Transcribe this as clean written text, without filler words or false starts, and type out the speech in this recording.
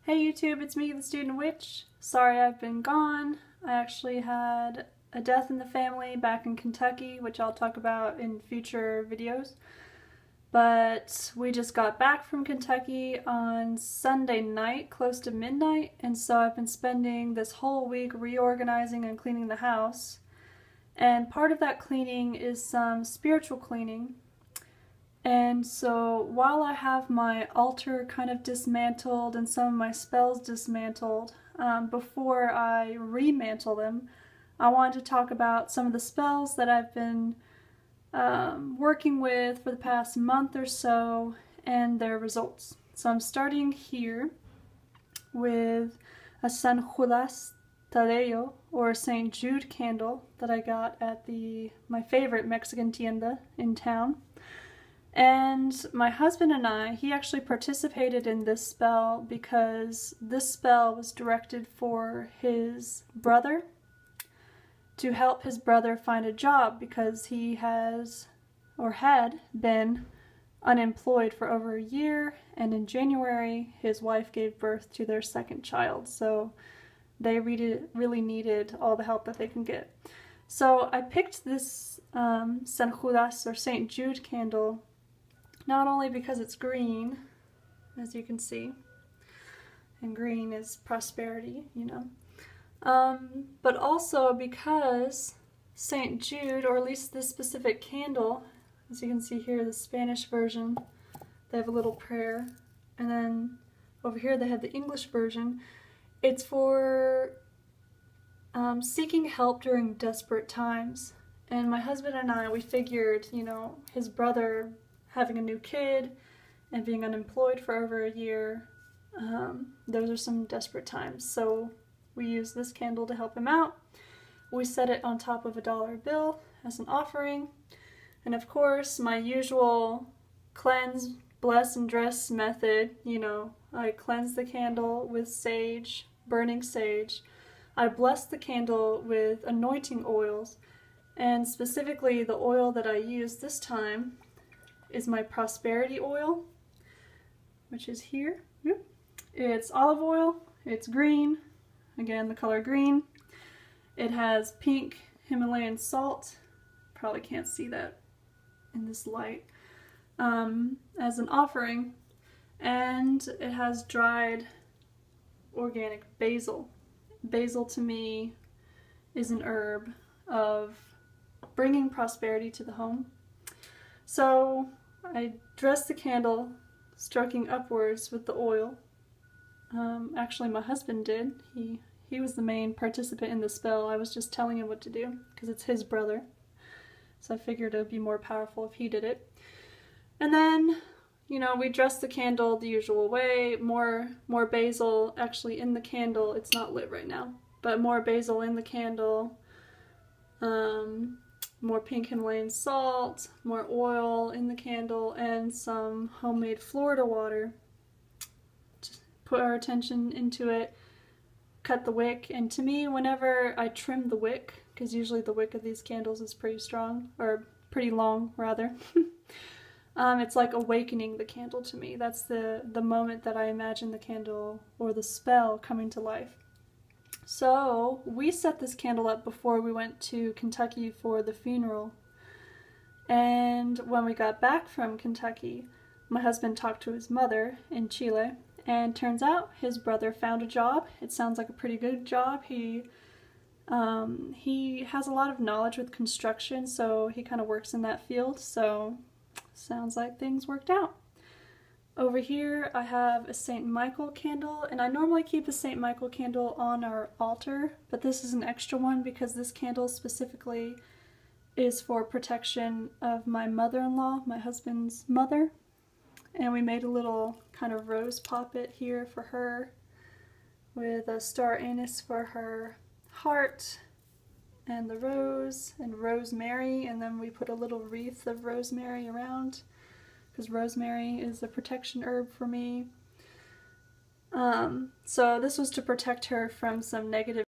Hey YouTube, it's me, the Student Witch. Sorry I've been gone. I actually had a death in the family back in Kentucky, which I'll talk about in future videos. But we just got back from Kentucky on Sunday night, close to midnight, and so I've been spending this whole week reorganizing and cleaning the house. And part of that cleaning is some spiritual cleaning. And so while I have my altar kind of dismantled and some of my spells dismantled, before I remantle them, I wanted to talk about some of the spells that I've been working with for the past month or so and their results. So I'm starting here with a San Judas Tadeo, or St. Jude Candle, that I got at my favorite Mexican tienda in town. And my husband and I, he actually participated in this spell because this spell was directed for his brother, to help his brother find a job, because he has, or had been, unemployed for over a year, and in January his wife gave birth to their second child, so they really needed all the help that they can get. So I picked this San Judas, or St. Jude candle, not only because it's green, as you can see, and green is prosperity, you know, but also because St. Jude, or at least this specific candle, as you can see here, the Spanish version, they have a little prayer, and then over here they have the English version. It's for seeking help during desperate times. And my husband and I, we figured, you know, his brother having a new kid and being unemployed for over a year, those are some desperate times. So we used this candle to help him out. We set it on top of a dollar bill as an offering. And of course, my usual cleanse, bless, and dress method, you know, I cleanse the candle with sage, burning sage. I bless the candle with anointing oils, and specifically the oil that I used this time is my prosperity oil, which is here. It's olive oil, it's green, again the color green. It has pink Himalayan salt, probably can't see that in this light, as an offering, and it has dried organic basil. Basil to me is an herb of bringing prosperity to the home. So I dressed the candle, stroking upwards with the oil. Actually my husband did. He was the main participant in the spell. I was just telling him what to do because it's his brother. So I figured it would be more powerful if he did it. And then, you know, we dressed the candle the usual way. More basil actually in the candle. It's not lit right now, but more basil in the candle. More pink Himalayan salt, more oil in the candle, and some homemade Florida water. Just put our attention into it, cut the wick, and to me, whenever I trim the wick, because usually the wick of these candles is pretty strong, or pretty long rather, it's like awakening the candle to me. That's the moment that I imagine the candle or the spell coming to life. So we set this candle up before we went to Kentucky for the funeral. And when we got back from Kentucky, my husband talked to his mother in Chile, and turns out his brother found a job. It sounds like a pretty good job. He has a lot of knowledge with construction, so he kind of works in that field, so sounds like things worked out. Over here I have a St. Michael candle, and I normally keep a St. Michael candle on our altar, but this is an extra one because this candle specifically is for protection of my mother-in-law, my husband's mother. And we made a little kind of rose poppet here for her with a star anise for her heart, and the rose and rosemary, and then we put a little wreath of rosemary around, because rosemary is a protection herb for me. So this was to protect her from some negative